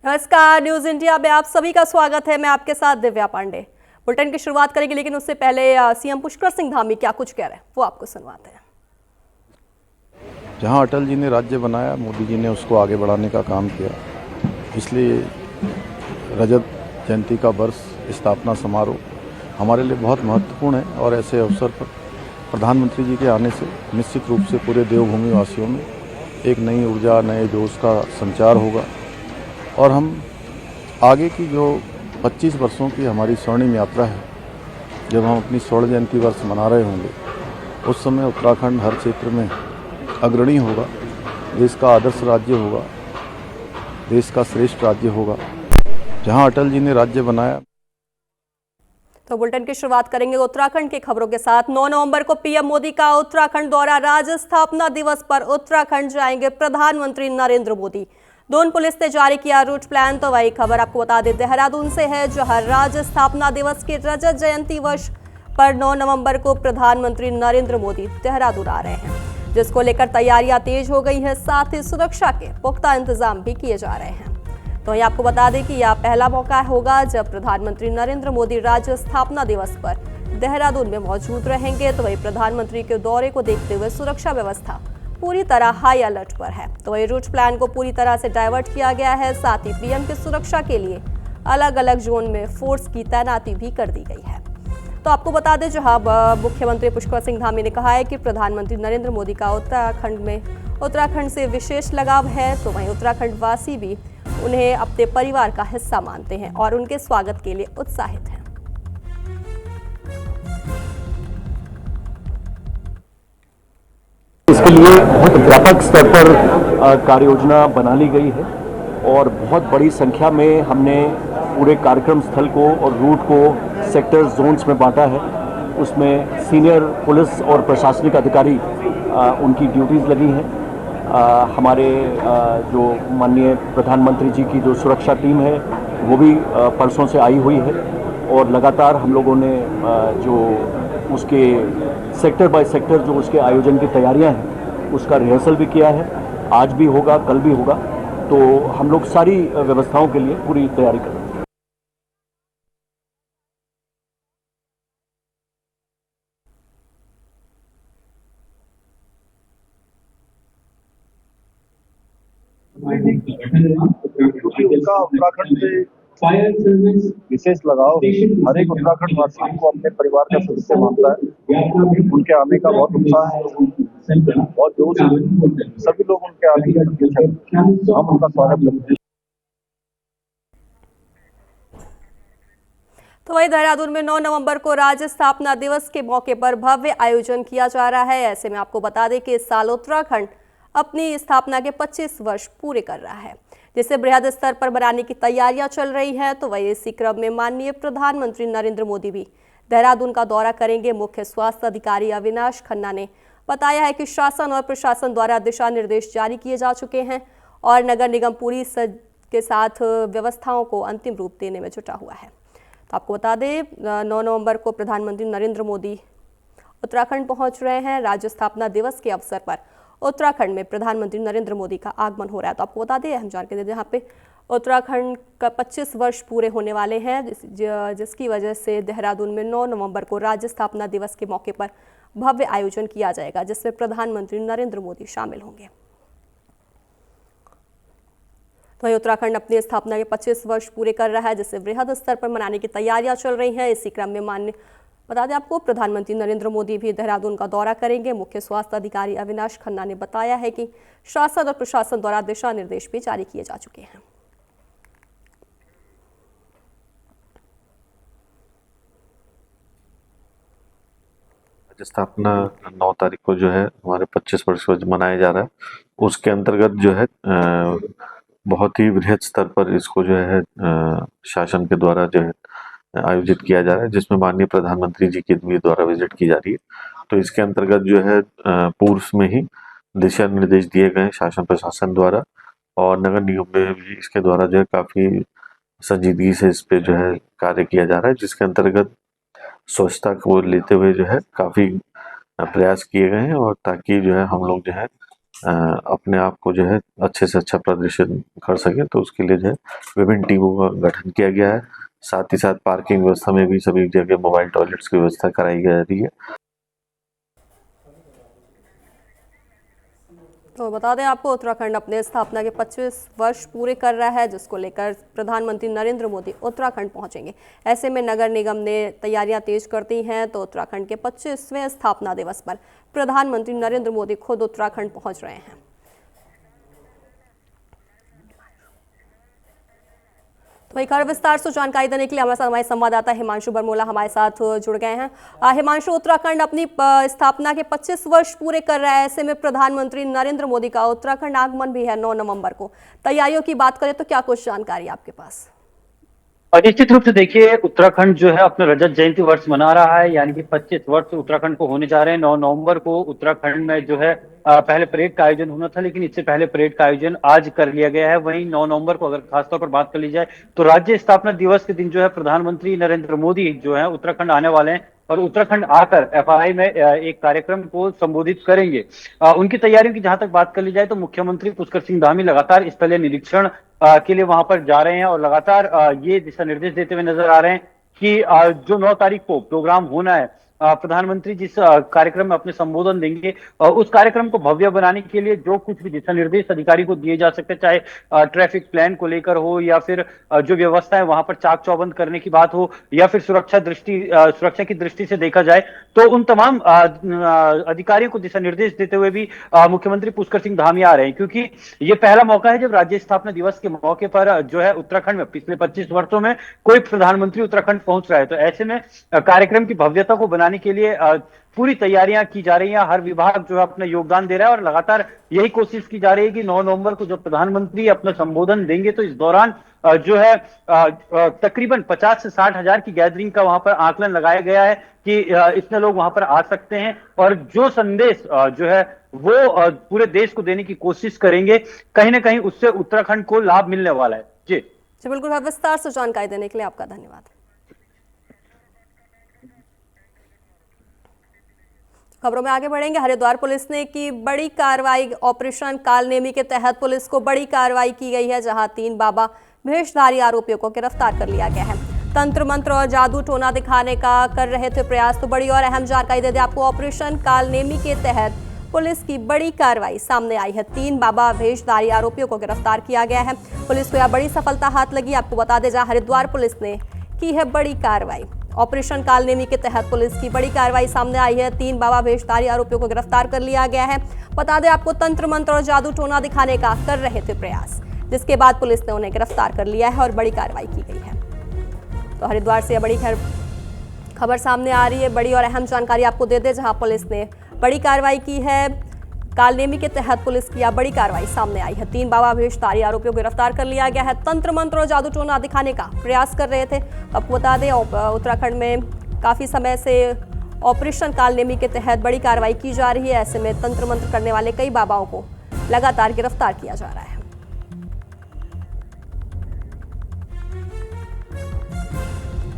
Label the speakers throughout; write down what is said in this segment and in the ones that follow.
Speaker 1: नमस्कार, news India में आप सभी का स्वागत है। मैं आपके साथ दिव्या पांडे। बुलेटिन की शुरुआत करेंगे, लेकिन उससे पहले सीएम पुष्कर सिंह धामी क्या कुछ कह रहे हैं वो आपको सुनवाते हैं।
Speaker 2: जहां अटल जी ने राज्य बनाया, मोदी जी ने उसको आगे बढ़ाने का काम किया। इसलिए रजत जयंती का वर्ष, स्थापना समारोह हमारे लिए बहुत महत्वपूर्ण है और ऐसे अवसर पर प्रधानमंत्री जी के आने से निश्चित रूप से पूरे देवभूमि वासियों में एक नई ऊर्जा, नए जोश का संचार होगा और हम आगे की जो 25 वर्षों की हमारी स्वर्णिम यात्रा है, जब हम अपनी स्वर्ण जयंती वर्ष मना रहे होंगे, उस समय उत्तराखंड हर क्षेत्र में अग्रणी होगा, देश का आदर्श राज्य होगा, देश का श्रेष्ठ राज्य होगा, जहां अटल जी ने राज्य बनाया।
Speaker 1: तो बुलेटिन की शुरुआत करेंगे उत्तराखंड की खबरों के साथ। 9 नवंबर को पीएम मोदी का उत्तराखंड दौरा। राज्य स्थापना दिवस पर उत्तराखंड जाएंगे प्रधानमंत्री नरेंद्र मोदी। दून पुलिस ने जारी किया रूट प्लान। तो वही खबर आपको बता दें देहरादून से है, जहां राज्य स्थापना दिवस के रजत जयंती वर्ष पर 9 नवंबर को प्रधानमंत्री नरेंद्र मोदी देहरादून आ रहे हैं, जिसको लेकर तैयारियां तेज हो गई है। साथ ही सुरक्षा के पुख्ता इंतजाम भी किए जा रहे हैं। तो ये आपको बता दें कि यह पहला मौका होगा जब प्रधानमंत्री नरेंद्र मोदी राज्य स्थापना दिवस पर देहरादून में मौजूद रहेंगे। तो वही प्रधानमंत्री के दौरे को देखते हुए सुरक्षा व्यवस्था पूरी तरह हाई अलर्ट पर है। तो वही रूट प्लान को पूरी तरह से डाइवर्ट किया गया है। साथ ही पीएम की सुरक्षा के लिए अलग अलग जोन में फोर्स की तैनाती भी कर दी गई है। तो आपको बता दें, जहां मुख्यमंत्री पुष्कर सिंह धामी ने कहा है कि प्रधानमंत्री नरेंद्र मोदी का उत्तराखंड से विशेष लगाव है। तो वहीं उत्तराखंड वासी भी उन्हें अपने परिवार का हिस्सा मानते हैं और उनके स्वागत के लिए उत्साहित हैं।
Speaker 3: इसके लिए बहुत व्यापक स्तर पर कार्य योजना बना ली गई है और बहुत बड़ी संख्या में हमने पूरे कार्यक्रम स्थल को और रूट को सेक्टर जोन्स में बांटा है। उसमें सीनियर पुलिस और प्रशासनिक अधिकारी उनकी ड्यूटीज़ लगी हैं। हमारे जो माननीय प्रधानमंत्री जी की जो सुरक्षा टीम है वो भी परसों से आई हुई है और लगातार हम लोगों ने जो उसके सेक्टर बाय सेक्टर जो उसके आयोजन की तैयारियां हैं उसका रिहर्सल भी किया है। आज भी होगा, कल भी होगा। तो हम लोग सारी व्यवस्थाओं के लिए पूरी तैयारी कर रहे हैं।
Speaker 4: उनका उत्तराखंड से विशेष लगाव हर एक उत्तराखंड वासी को अपने परिवार का सदस्य मानता है। उनके आने का बहुत उत्साह है, बहुत जोश है। सभी लोग उनके आने की प्रतीक्षा करते हैं। हम उनका स्वागत करते हैं।
Speaker 1: तो वही देहरादून में 9 नवंबर को राज्य स्थापना दिवस के मौके पर भव्य आयोजन किया जा रहा है। ऐसे में आपको बता दें कि इस साल उत्तराखंड अपनी स्थापना के 25 वर्ष पूरे कर रहा है, जिसे बृहद स्तर पर बनाने की तैयारियां चल रही हैं। तो वही इसी क्रम में माननीय प्रधानमंत्री नरेंद्र मोदी भी देहरादून का दौरा करेंगे। मुख्य स्वास्थ्य अधिकारी अविनाश खन्ना ने बताया है कि शासन और प्रशासन द्वारा दिशा निर्देश जारी किए जा चुके हैं और नगर निगम पूरी के साथ व्यवस्थाओं को अंतिम रूप देने में जुटा हुआ है। तो आपको बता दें 9 नवंबर को प्रधानमंत्री नरेंद्र मोदी उत्तराखंड पहुंच रहे हैं। राज्य स्थापना दिवस के अवसर पर उत्तराखंड में प्रधानमंत्री नरेंद्र मोदी का आगमन हो रहा है। तो आपको बता दें, हम जानकारी दे दें, यहाँ पे उत्तराखंड का 25 वर्ष पूरे होने वाले हैं, जिसकी वजह से देहरादून में 9 नवंबर को राज्य स्थापना दिवस के मौके पर भव्य आयोजन किया जाएगा, जिसमें प्रधानमंत्री नरेंद्र मोदी शामिल होंगे। तो वहीं उत्तराखंड अपनी स्थापना के 25 वर्ष पूरे कर रहा है, जिसे वृहद स्तर पर मनाने की तैयारियां चल रही हैं। इसी क्रम में बता दें आपको, प्रधानमंत्री नरेंद्र मोदी भी देहरादून का दौरा करेंगे। मुख्य स्वास्थ्य अधिकारी अविनाश खन्ना ने बताया है कि शासन और प्रशासन द्वारा दिशा निर्देश भी जारी किए जा चुके हैं।
Speaker 5: स्थापना 9 तारीख को जो है हमारे 25 वर्ष मनाया जा रहा है। उसके अंतर्गत जो है बहुत ही वृहद स्तर पर इसको जो है शासन के द्वारा जो है आयोजित किया जा रहा है, जिसमें माननीय प्रधानमंत्री जी के द्वारा विजिट की जा रही है। तो इसके अंतर्गत जो है पूर्व में ही दिशा निर्देश दिए गए शासन प्रशासन द्वारा और नगर निगम में भी इसके द्वारा जो है काफी संजीदगी से इस पे जो है कार्य किया जा रहा है, जिसके अंतर्गत स्वच्छता को लेते हुए जो है काफी प्रयास किए गए हैं और ताकि जो है हम लोग जो है अपने आप को जो है अच्छे से अच्छा प्रदर्शन कर सके, तो उसके लिए जो है विभिन्न टीमों का गठन किया गया है। साथ ही साथ पार्किंग व्यवस्था में भी सभी जगह मोबाइल टॉयलेट्स की व्यवस्था कराई जा रही है।
Speaker 1: तो बता दें आपको, उत्तराखंड अपने स्थापना के 25 वर्ष पूरे कर रहा है, जिसको लेकर प्रधानमंत्री नरेंद्र मोदी उत्तराखंड पहुंचेंगे। ऐसे में नगर निगम ने तैयारियां तेज कर दी हैं, तो उत्तराखंड के 25वें स्थापना दिवस पर प्रधानमंत्री नरेंद्र मोदी खुद उत्तराखंड पहुंच रहे हैं। तो वही खबर विस्तार से जानकारी देने के लिए हमारे संवाददाता हिमांशु बरमोला हमारे साथ जुड़ गए हैं। हिमांशु, उत्तराखंड अपनी स्थापना के 25 वर्ष पूरे कर रहा है, ऐसे में प्रधानमंत्री नरेंद्र मोदी का उत्तराखंड आगमन भी है 9 नवंबर को। तैयारियों की बात करें तो क्या कुछ जानकारी आपके पास?
Speaker 6: निश्चित रूप से देखिए, उत्तराखंड जो है अपना रजत जयंती वर्ष मना रहा है, यानी कि 25 वर्ष उत्तराखंड को होने जा रहे हैं। 9 नवंबर को उत्तराखंड में जो है पहले परेड का आयोजन होना था, लेकिन इससे पहले परेड का आयोजन आज कर लिया गया है। वहीं 9 नवंबर को अगर खासतौर पर बात कर ली जाए तो राज्य स्थापना दिवस के दिन जो है प्रधानमंत्री नरेंद्र मोदी जो है उत्तराखंड आने वाले हैं और उत्तराखंड आकर एफआई में एक कार्यक्रम को संबोधित करेंगे। उनकी तैयारियों की जहां तक बात कर ली जाए तो मुख्यमंत्री पुष्कर सिंह धामी लगातार स्थलीय निरीक्षण के लिए वहां पर जा रहे हैं और लगातार ये दिशा निर्देश देते हुए नजर आ रहे हैं कि जो 9 तारीख को प्रोग्राम होना है, प्रधानमंत्री जिस कार्यक्रम में अपने संबोधन देंगे, उस कार्यक्रम को भव्य बनाने के लिए जो कुछ भी दिशा निर्देश अधिकारी को दिए जा सकते, चाहे ट्रैफिक प्लान को लेकर हो या फिर जो व्यवस्था है वहां पर चाक चौबंद करने की बात हो या फिर सुरक्षा की दृष्टि से देखा जाए, तो उन तमाम अधिकारियों को दिशा निर्देश देते हुए भी मुख्यमंत्री पुष्कर सिंह धामी आ रहे हैं, क्योंकि ये पहला मौका है जब राज्य स्थापना दिवस के मौके पर जो है उत्तराखंड में पिछले 25 वर्षों में कोई प्रधानमंत्री उत्तराखंड पहुंच रहा है। तो ऐसे में कार्यक्रम की भव्यता को बनाने के लिए पूरी तैयारियां की जा रही हैं। हर विभाग जो है अपना योगदान दे रहा है और लगातार यही कोशिश की जा रही है कि 9 नवंबर को जब प्रधानमंत्री अपना संबोधन देंगे तो इस दौरान जो है तकरीबन 50 से 60 हजार की गैदरिंग का वहां पर आकलन लगाया गया है कि इतने लोग वहां पर आ सकते हैं और जो संदेश जो है वो पूरे देश को देने की कोशिश करेंगे। कहीं ना कहीं उससे उत्तराखंड को लाभ मिलने वाला है। जी
Speaker 1: बिल्कुल, विस्तार से जानकारी देने के लिए आपका धन्यवाद। खबरों में आगे बढ़ेंगे। हरिद्वार पुलिस ने की बड़ी कार्रवाई। ऑपरेशन कालनेमी के तहत पुलिस को बड़ी कार्रवाई की गई है, जहां 3 बाबा भेषधारी आरोपियों को गिरफ्तार कर लिया गया है। तंत्र मंत्र और जादू टोना दिखाने का कर रहे थे प्रयास। तो बड़ी और अहम जानकारी दे दें आपको, ऑपरेशन कालनेमी के तहत पुलिस की बड़ी कार्रवाई सामने आई है। 3 बाबा भेषधारी आरोपियों को गिरफ्तार किया गया है। पुलिस को यह बड़ी सफलता हाथ लगी। आपको बता दें, जहां हरिद्वार पुलिस ने की है बड़ी कार्रवाई। ऑपरेशन कालनेमी के तहत पुलिस की बड़ी कार्रवाई सामने आई है। 3 बाबा भेषधारी आरोपियों को गिरफ्तार कर लिया गया है। बता दें आपको, तंत्र मंत्र और जादू टोना दिखाने का कर रहे थे प्रयास, जिसके बाद पुलिस ने उन्हें गिरफ्तार कर लिया है और बड़ी कार्रवाई की गई है। तो हरिद्वार से बड़ी खबर सामने आ रही है। बड़ी और अहम जानकारी आपको दे दें, जहां पुलिस ने बड़ी कार्रवाई की है। कालनेमी के तहत पुलिस की बड़ी कार्रवाई सामने आई है। 3 बाबा भेषधारी आरोपियों को गिरफ्तार कर लिया गया है। तंत्र मंत्र और जादू टोना दिखाने का प्रयास कर रहे थे। आपको बता दें, उत्तराखंड में काफी समय से ऑपरेशन कालनेमी के तहत बड़ी कार्रवाई की जा रही है। ऐसे में तंत्र मंत्र करने वाले कई बाबाओं को लगातार गिरफ्तार किया जा रहा है।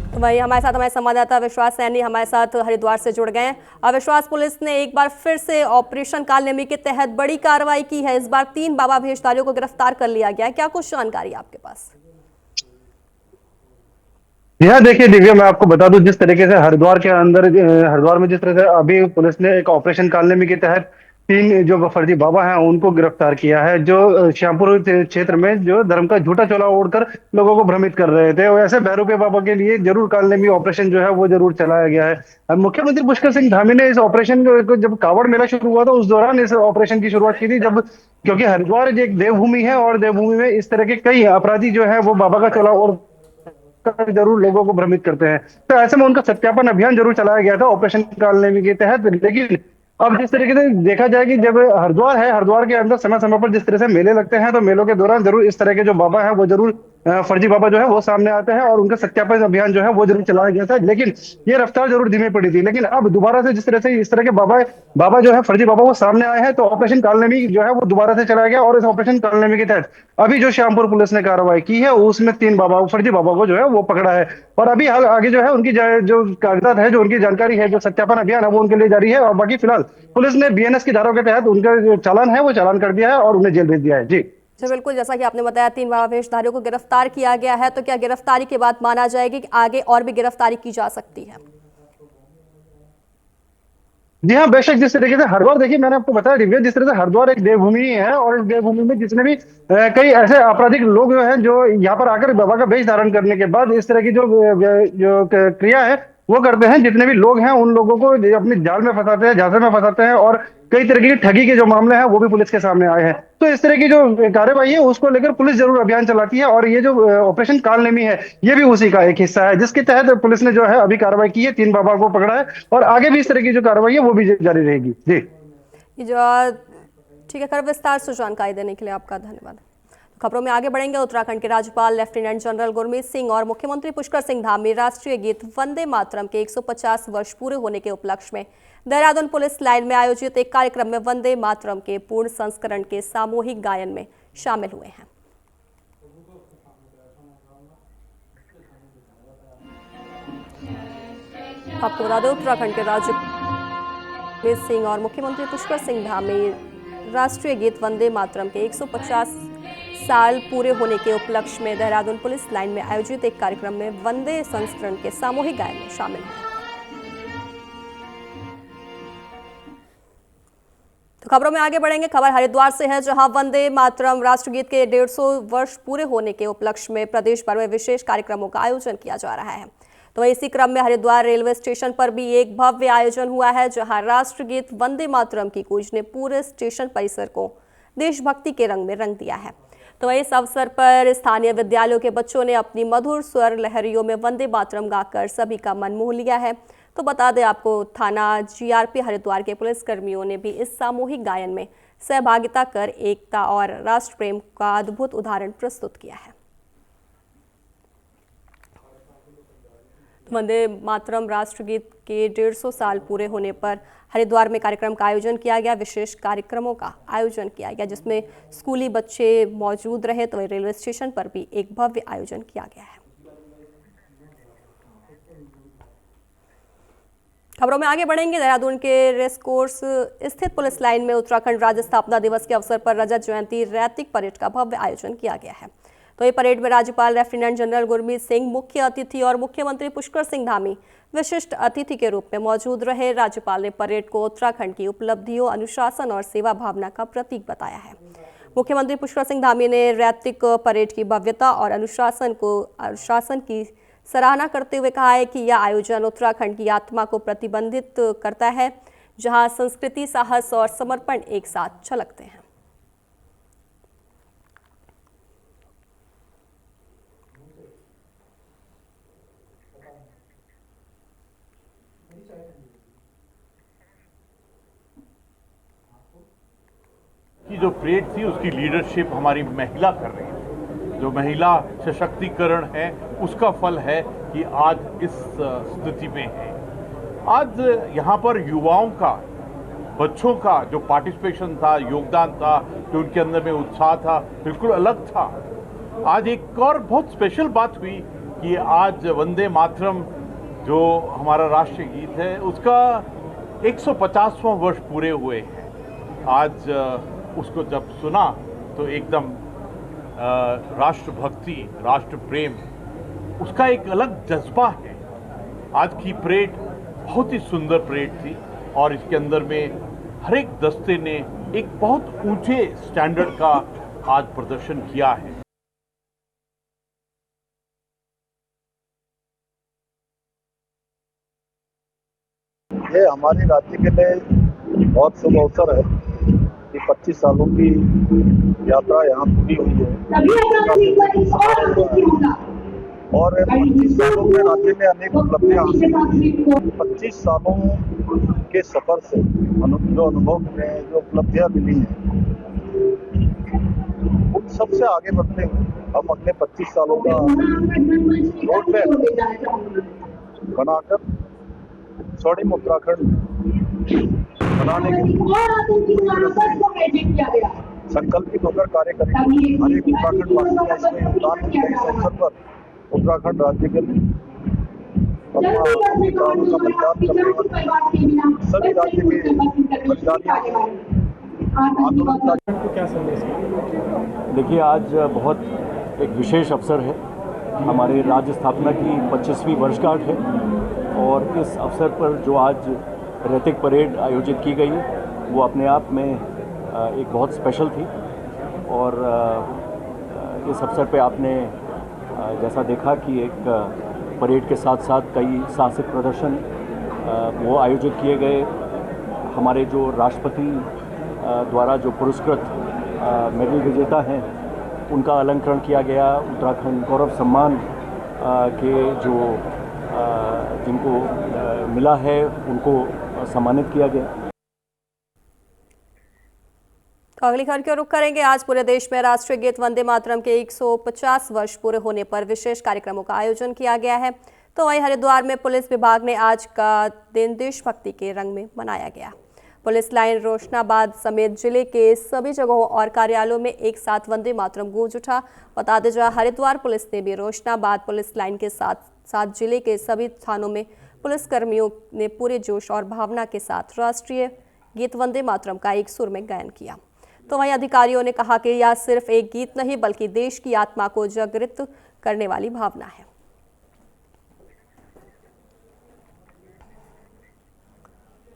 Speaker 1: तो वही हमारे साथ हमारे संवाददाता विश्वास सैनी हमारे साथ हरिद्वार से जुड़ गए हैं। विश्वास, पुलिस ने एक बार फिर से ऑपरेशन कालनेमी के तहत बड़ी कार्रवाई की है। इस बार 3 बाबा भेषधारियों को गिरफ्तार कर लिया गया है। क्या कुछ जानकारी आपके पास?
Speaker 7: यह देखिए दिव्या, मैं आपको बता दूं, जिस तरीके से हरिद्वार में जिस तरह से अभी पुलिस ने एक ऑपरेशन कालनेमी के तहत 3 जो फर्जी बाबा हैं उनको गिरफ्तार किया है, जो श्यामपुर क्षेत्र में जो धर्म का झूठा चोला ओढ़कर लोगों को भ्रमित कर रहे थे। वैसे भैरूपे बाबा के लिए जरूर कालनेमी ऑपरेशन जो है वो जरूर चलाया गया है। मुख्यमंत्री पुष्कर सिंह धामी ने इस ऑपरेशन को जब कांवड़ मेला शुरू हुआ था उस दौरान इस ऑपरेशन की शुरुआत की थी, जब क्योंकि हरिद्वार एक देवभूमि है और देवभूमि में इस तरह के कई अपराधी जो है वो बाबा का चोला ओढ़ जरूर लोगों को भ्रमित करते हैं। तो ऐसे में उनका सत्यापन अभियान जरूर चलाया गया था ऑपरेशन कालनेमी के तहत। लेकिन अब जिस तरीके से देखा जाए कि जब हरिद्वार के अंदर समय समय पर जिस तरह से मेले लगते हैं, तो मेलों के दौरान जरूर इस तरह के जो बाबा हैं वो जरूर फर्जी बाबा जो है वो सामने आते हैं और उनका सत्यापन अभियान जो है वो जरूर चलाया गया था, लेकिन ये रफ्तार जरूर धीमी पड़ी थी। लेकिन अब दोबारा से जिस तरह से इस तरह के बाबा जो है फर्जी बाबा वो सामने आए हैं, तो ऑपरेशन कालनेमी जो है वो दोबारा से चलाया गया और इस ऑपरेशन कालनेमी के तहत अभी जो श्यामपुर पुलिस ने कार्रवाई की है उसमें 3 फर्जी बाबा को जो है वो पकड़ा है। और अभी आगे जो है उनकी जो कागजात है, जो उनकी जानकारी है, जो सत्यापन अभियान है वो उनके लिए जारी है। और बाकी फिलहाल पुलिस ने बीएनएस की धाराओं के तहत उनका जो चालान है वो चालान कर दिया है और उन्हें जेल भेज दिया है। जी
Speaker 1: जी बिल्कुल, जैसा कि आपने बताया 3 वाहवेशधारियों को गिरफ्तार किया गया है, तो क्या गिरफ्तारी के बाद माना जाएगी कि आगे और भी गिरफ्तारी की जा सकती है?
Speaker 7: जी हाँ, बेशक। जिस तरीके से हरिद्वार, देखिए मैंने आपको बताया दिव्या, जिस तरह से हरिद्वार एक देवभूमि है और इस देवभूमि में जितने भी कई ऐसे आपराधिक लोग जो हैं जो यहाँ पर आकर बाबा का वेश धारण करने के बाद इस तरह की जो क्रिया है वो करते हैं, जितने भी लोग हैं उन लोगों को अपने जाल में फंसाते हैं, झांसे में फंसाते हैं और कई तरह की ठगी के जो मामले हैं वो भी पुलिस के सामने आए हैं। तो इस तरह की जो कार्रवाई है उसको लेकर पुलिस जरूर अभियान चलाती है और ये जो ऑपरेशन कालनेमी है ये भी उसी का एक हिस्सा है, जिसके तहत पुलिस ने जो है अभी कार्रवाई की है, 3 बाबा को पकड़ा है और आगे भी इस तरह की जो कार्रवाई है वो भी जारी रहेगी। जी
Speaker 1: ठीक है, खैर विस्तार से जानकारी देने के लिए आपका धन्यवाद। खबरों में आगे बढ़ेंगे। उत्तराखंड के राज्यपाल लेफ्टिनेंट जनरल गुरमीत सिंह और मुख्यमंत्री पुष्कर सिंह धामी राष्ट्रीय गीत वंदे मातरम के 150 वर्ष पूरे होने के उपलक्ष्य में देहरादून पुलिस लाइन में आयोजित एक कार्यक्रम में वंदे मातरम के पूर्ण संस्करण के सामूहिक गायन में शामिल हुए हैं। आपको बता दें, उत्तराखंड के राज्यपाल गुरमीत सिंह और मुख्यमंत्री पुष्कर सिंह धामी राष्ट्रीय गीत वंदे मातरम के 150 साल पूरे होने के उपलक्ष्य में देहरादून पुलिस लाइन में आयोजित एक कार्यक्रम में वंदे संस्करण के सामूहिक गायन में शामिल हुए। तो खबरों में आगे बढ़ेंगे। खबर हरिद्वार से है, जहां वंदे मातरम राष्ट्रगीत के 150 वर्ष पूरे होने के उपलक्ष्य में प्रदेश भर में विशेष कार्यक्रमों का आयोजन किया जा रहा है। तो इसी क्रम में हरिद्वार रेलवे स्टेशन पर भी एक भव्य आयोजन हुआ है, जहां राष्ट्रगीत वंदे मातरम की गूंज ने पूरे स्टेशन परिसर को देशभक्ति के रंग में रंग दिया है। तो इस अवसर पर स्थानीय विद्यालयों के बच्चों ने अपनी मधुर स्वर लहरियों में वंदे मातरम गाकर सभी का मन मोह लिया है। तो बता दें आपको, थाना जीआरपी हरिद्वार के पुलिसकर्मियों ने भी इस सामूहिक गायन में सहभागिता कर एकता और राष्ट्र प्रेम का अद्भुत उदाहरण प्रस्तुत किया है। वंदे मातरम राष्ट्रगीत के 150 साल पूरे होने पर हरिद्वार में कार्यक्रम का आयोजन किया गया। विशेष कार्यक्रमों का आयोजन किया गया जिसमें स्कूली बच्चे मौजूद रहे। तो रेलवे स्टेशन पर भी एक भव्य आयोजन किया गया है। खबरों में आगे बढ़ेंगे। देहरादून के रेस कोर्स स्थित पुलिस लाइन में उत्तराखंड राज्य स्थापना दिवस के अवसर पर रजत जयंती रैतिक परेड का भव्य आयोजन किया गया है। तो ये परेड में राज्यपाल लेफ्टिनेंट जनरल गुरमीत सिंह मुख्य अतिथि और मुख्यमंत्री पुष्कर सिंह धामी विशिष्ट अतिथि के रूप में मौजूद रहे। राज्यपाल ने परेड को उत्तराखंड की उपलब्धियों, अनुशासन और सेवा भावना का प्रतीक बताया है। मुख्यमंत्री पुष्कर सिंह धामी ने रैतिक परेड की भव्यता और अनुशासन की सराहना करते हुए कहा है कि यह आयोजन उत्तराखंड की आत्मा को प्रतिबिंबित करता है, जहां संस्कृति, साहस और समर्पण एक साथ झलकते हैं।
Speaker 8: की जो परेड थी उसकी लीडरशिप हमारी महिला कर रही है। जो महिला सशक्तिकरण है उसका फल है कि आज इस स्थिति में है। आज यहाँ पर युवाओं का, बच्चों का जो पार्टिसिपेशन था, योगदान था, जो उनके अंदर में उत्साह था, बिल्कुल अलग था। आज एक और बहुत स्पेशल बात हुई कि आज वंदे मातरम जो हमारा राष्ट्रीय गीत है उसका 150वां वर्ष पूरे हुए हैं। आज उसको जब सुना तो एकदम राष्ट्रभक्ति, राष्ट्र प्रेम, उसका एक अलग जज्बा है। आज की परेड बहुत ही सुंदर परेड थी और इसके अंदर में हर एक दस्ते ने एक बहुत ऊंचे स्टैंडर्ड का आज प्रदर्शन किया है।
Speaker 4: ये हमारे राज्य के लिए बहुत शुभ अवसर है कि 25 सालों की यात्रा यहाँ पूरी हुई है और 25 सालों में राज्य में अनेक उपलब्धियां हासिल हुई। 25 सालों के सफर से जो अनुभव में जो उपलब्धियां मिली हैं उन सबसे आगे बढ़ते हुए हम अगले 25 सालों का रोड मैप बनाकर स्वर्णिम उत्तराखंड बनाने के लिए संकल्पित होकर कार्य करेंगे। हर एक उत्तराखंड वासी का इसमें योगदान है। इस अवसर पर उत्तराखंड राज्य के लिए अपना प्राणों का बलिदान करने वाले सभी राज्य के अधिकारियों आंदोलन
Speaker 3: क्या संदेश? देखिए, आज बहुत एक विशेष अवसर है। हमारे राज्य स्थापना की 25वीं वर्षगांठ है और इस अवसर पर जो आज रैतिक परेड आयोजित की गई वो अपने आप में एक बहुत स्पेशल थी। और इस अवसर पे आपने जैसा देखा कि एक परेड के साथ साथ कई साहसिक प्रदर्शन वो आयोजित किए गए। हमारे जो राष्ट्रपति द्वारा जो पुरस्कृत मेडल विजेता हैं उनका अलंकरण किया गया। उत्तराखंड गौरव सम्मान के जो जिनको मिला है उनको सम्मानित किया गया।
Speaker 1: अगली खबर की ओर रुख करेंगे। आज पूरे देश में राष्ट्रीय गीत वंदे मातरम के 150 वर्ष पूरे होने पर विशेष कार्यक्रमों का आयोजन किया गया है। तो वहीं हरिद्वार में पुलिस विभाग ने आज का दिन देशभक्ति के रंग में मनाया गया। पुलिस लाइन, रोशनाबाद समेत जिले के सभी जगहों और कार्यालयों में एक साथ वंदे मातरम गूंज उठा। बता दें, जहां हरिद्वार पुलिस ने भी रोशनाबाद पुलिस लाइन के साथ साथ जिले के सभी थानों में पुलिसकर्मियों ने पूरे जोश और भावना के साथ राष्ट्रीय गीत वंदे मातरम का एक सुर में गायन किया। तो वहीं अधिकारियों ने कहा कि यह सिर्फ एक गीत नहीं बल्कि देश की आत्मा को जागृत करने वाली भावना है।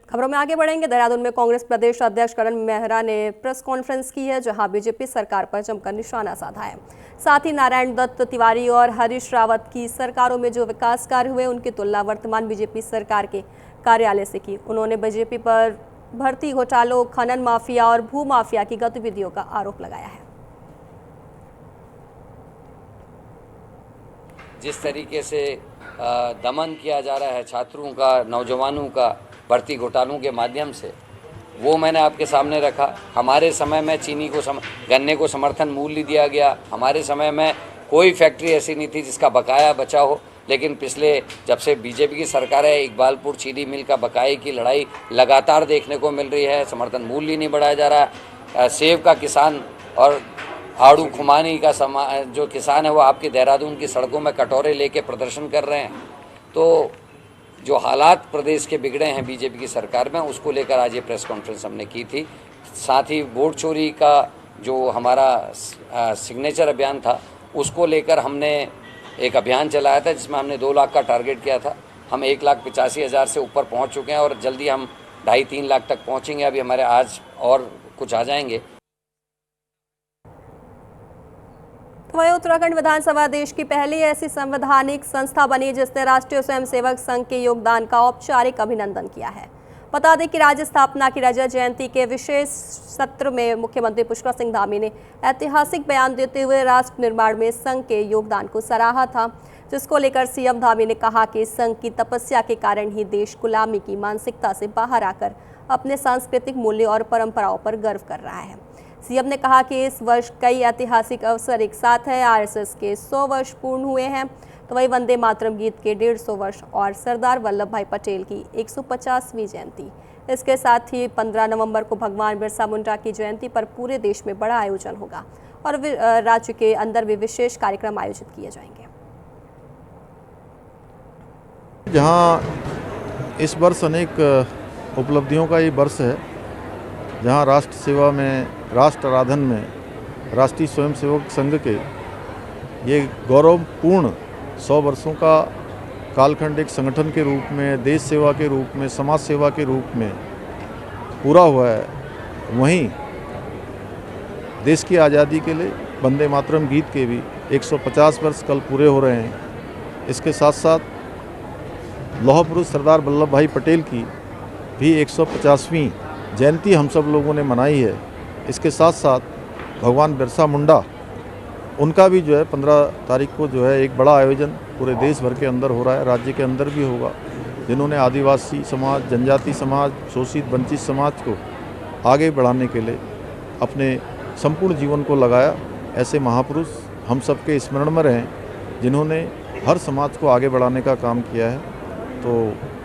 Speaker 1: खबरों में आगे बढ़ेंगे। देहरादून में कांग्रेस प्रदेश अध्यक्ष करण मेहरा ने प्रेस कॉन्फ्रेंस की है, जहां बीजेपी सरकार पर जमकर निशाना साधा है। साथ ही नारायण दत्त तिवारी और हरीश रावत की सरकारों में जो विकास कार्य हुए उनकी तुलना वर्तमान बीजेपी सरकार के कार्यालय से की। उन्होंने बीजेपी पर भर्ती घोटालों, खनन माफिया और भू माफिया की गतिविधियों का आरोप लगाया है।
Speaker 9: जिस तरीके से दमन किया जा रहा है छात्रों का, नौजवानों का भर्ती घोटालों के माध्यम से, वो मैंने आपके सामने रखा। हमारे समय में चीनी को गन्ने को समर्थन मूल्य दिया गया। हमारे समय में कोई फैक्ट्री ऐसी नहीं थी जिसका बकाया बचा हो, लेकिन पिछले जब से बीजेपी की सरकार है, इकबालपुर चीनी मिल का बकाये की लड़ाई लगातार देखने को मिल रही है। समर्थन मूल्य नहीं बढ़ाया जा रहा। सेब का किसान और आड़ू खुमानी का जो किसान है वो आपके देहरादून की सड़कों में कटोरे लेके प्रदर्शन कर रहे हैं। तो जो हालात प्रदेश के बिगड़े हैं बीजेपी की सरकार में, उसको लेकर आज ये प्रेस कॉन्फ्रेंस हमने की थी। साथ ही वोट चोरी का जो हमारा सिग्नेचर अभियान था उसको लेकर हमने एक अभियान चलाया था, जिसमें हमने 2 लाख का टारगेट किया था। हम 1,85,000 से ऊपर पहुंच चुके हैं और जल्दी हम 2.5-3 लाख तक पहुंचेंगे। अभी हमारे आज और कुछ आ जाएंगे।
Speaker 1: वहीं उत्तराखंड विधानसभा देश की पहली ऐसी संवैधानिक संस्था बनी जिसने राष्ट्रीय स्वयंसेवक संघ के योगदान का औपचारिक अभिनंदन किया है। बता दें कि राज्य स्थापना की रजत जयंती के विशेष सत्र में मुख्यमंत्री पुष्कर सिंह धामी ने ऐतिहासिक बयान देते हुए राष्ट्र निर्माण में संघ के योगदान को सराहा था, जिसको लेकर सीएम धामी ने कहा कि संघ की तपस्या के कारण ही देश गुलामी की मानसिकता से बाहर आकर अपने सांस्कृतिक मूल्य और परंपराओं पर गर्व कर रहा है। सीएम ने कहा कि इस वर्ष कई ऐतिहासिक अवसर एक साथ है। आरएसएस के 100 वर्ष पूर्ण हुए हैं, तो वही वंदे मातरम गीत के 150 वर्ष और सरदार वल्लभ भाई पटेल की 150वीं जयंती। इसके साथ ही 15 नवंबर को भगवान बिरसा मुंडा की जयंती पर पूरे देश में बड़ा आयोजन होगा और राज्य के अंदर भी विशेष कार्यक्रम आयोजित किए जाएंगे।
Speaker 2: जहां इस वर्ष अनेक उपलब्धियों का ये वर्ष है, जहां राष्ट्र सेवा में, राष्ट्र आराधन में राष्ट्रीय स्वयंसेवक संघ के ये गौरवपूर्ण 100 वर्षों का कालखंड एक संगठन के रूप में, देश सेवा के रूप में, समाज सेवा के रूप में पूरा हुआ है। वहीं देश की आज़ादी के लिए वंदे मातरम गीत के भी 150 वर्ष कल पूरे हो रहे हैं। इसके साथ साथ लौह पुरुष सरदार वल्लभ भाई पटेल की भी 150वीं जयंती हम सब लोगों ने मनाई है। इसके साथ साथ भगवान बिरसा मुंडा, उनका भी जो है 15 तारीख को जो है एक बड़ा आयोजन पूरे देश भर के अंदर हो रहा है, राज्य के अंदर भी होगा, जिन्होंने आदिवासी समाज, जनजाति समाज, शोषित वंचित समाज को आगे बढ़ाने के लिए अपने संपूर्ण जीवन को लगाया। ऐसे महापुरुष हम सबके स्मरण में रहें जिन्होंने हर समाज को आगे बढ़ाने का काम किया है। तो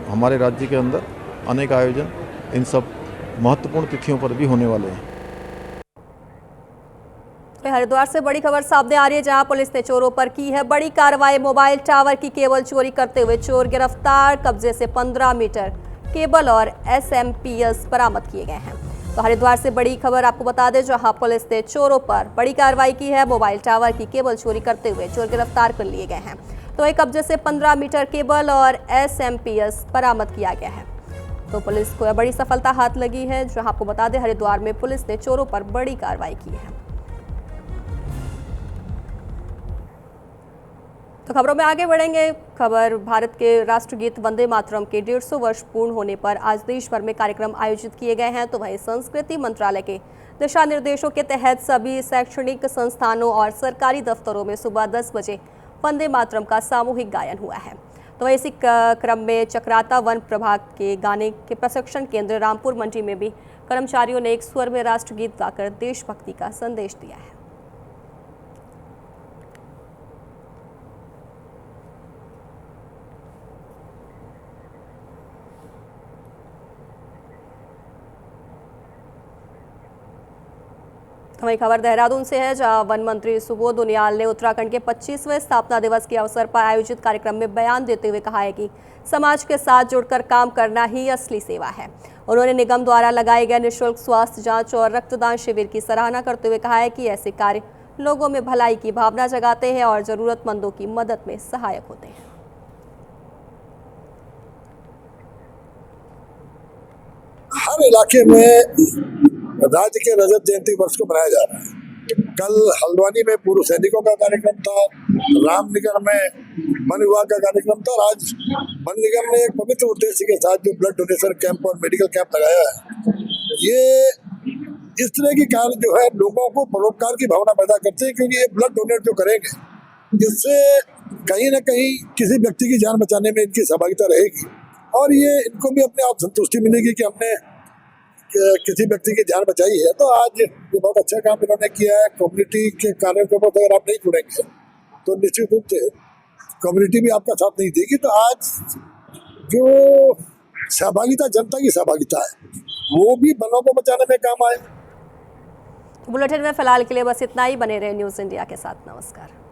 Speaker 2: हमारे राज्य के अंदर अनेक आयोजन इन सब महत्वपूर्ण तिथियों पर भी होने वाले हैं।
Speaker 1: तो हरिद्वार से बड़ी खबर सामने आ रही है, जहां पुलिस ने चोरों पर की है बड़ी कार्रवाई। मोबाइल टावर की केबल चोरी करते हुए चोर गिरफ्तार। कब्जे से 15 मीटर केबल और एसएमपीएस बरामद किए गए हैं। तो हरिद्वार से बड़ी खबर आपको बता दें, जहां पुलिस ने चोरों पर बड़ी कार्रवाई की है। मोबाइल टावर की केबल चोरी करते हुए चोर गिरफ्तार कर लिए गए हैं। तो एक कब्जे से 15 मीटर केबल और एसएमपीएस बरामद किया गया है। तो पुलिस को बड़ी सफलता हाथ लगी है, जहां आपको बता दें हरिद्वार में पुलिस ने चोरों पर बड़ी कार्रवाई की है। तो खबरों में आगे बढ़ेंगे। खबर भारत के राष्ट्रगीत वंदे मातरम के 150 वर्ष पूर्ण होने पर आज देश भर में कार्यक्रम आयोजित किए गए हैं। तो वहीं संस्कृति मंत्रालय के दिशा निर्देशों के तहत सभी शैक्षणिक संस्थानों और सरकारी दफ्तरों में सुबह 10 बजे वंदे मातरम का सामूहिक गायन हुआ है। तो इसी क्रम में चक्राता वन प्रभाग के गाने के प्रशिक्षण केंद्र रामपुर मंडी में भी कर्मचारियों ने एक स्वर में राष्ट्रगीत गाकर देशभक्ति का संदेश दिया है। वहीं खबर देहरादून से है, जहां वन मंत्री सुबोध उनियाल ने उत्तराखंड के 25वें स्थापना दिवस के अवसर पर आयोजित कार्यक्रम में बयान देते हुए कहा है कि समाज के साथ जुड़कर काम करना ही असली सेवा है। उन्होंने निगम द्वारा लगाए गए निःशुल्क स्वास्थ्य जांच और रक्तदान शिविर की सराहना करते हुए कहा है कि ऐसे कार्य लोगों में भलाई की भावना जगाते हैं और जरूरतमंदों की मदद में सहायक होते हैं।
Speaker 10: हर इलाके में राज्य के रजत जयंती वर्ष को मनाया जा रहा है। कल हल्द्वानी में पूर्व सैनिकों का कार्यक्रम था, रामनगर में वन विभाग का कार्यक्रम था। आज वन निगम ने एक पवित्र उद्देश्य के साथ जो ब्लड डोनेशन कैंप और मेडिकल कैंप लगाया है, ये इस तरह की कार्य जो है लोगों को परोपकार की भावना पैदा करते हैं, क्योंकि ये ब्लड डोनेट जो करेंगे इससे कहीं ना कहीं किसी व्यक्ति की जान बचाने में इनकी सहभागिता रहेगी और ये इनको भी अपने आप संतुष्टि मिलेगी कि हमने किसी व्यक्ति की जान बचाई है। तो आज ये बहुत अच्छा काम इन्होंने किया है। कम्युनिटी के कार्यों के ऊपर अगर आप नहीं जुड़ेंगे तो निश्चित रूप से कम्युनिटी भी आपका साथ नहीं देगी। तो आज जो सहभागिता, जनता की सहभागिता है, वो भी वनों को बचाने में काम आए।
Speaker 1: बुलेटिन में फिलहाल के लिए बस इतना ही। बने रहे न्यूज़ इंडिया के साथ। नमस्कार।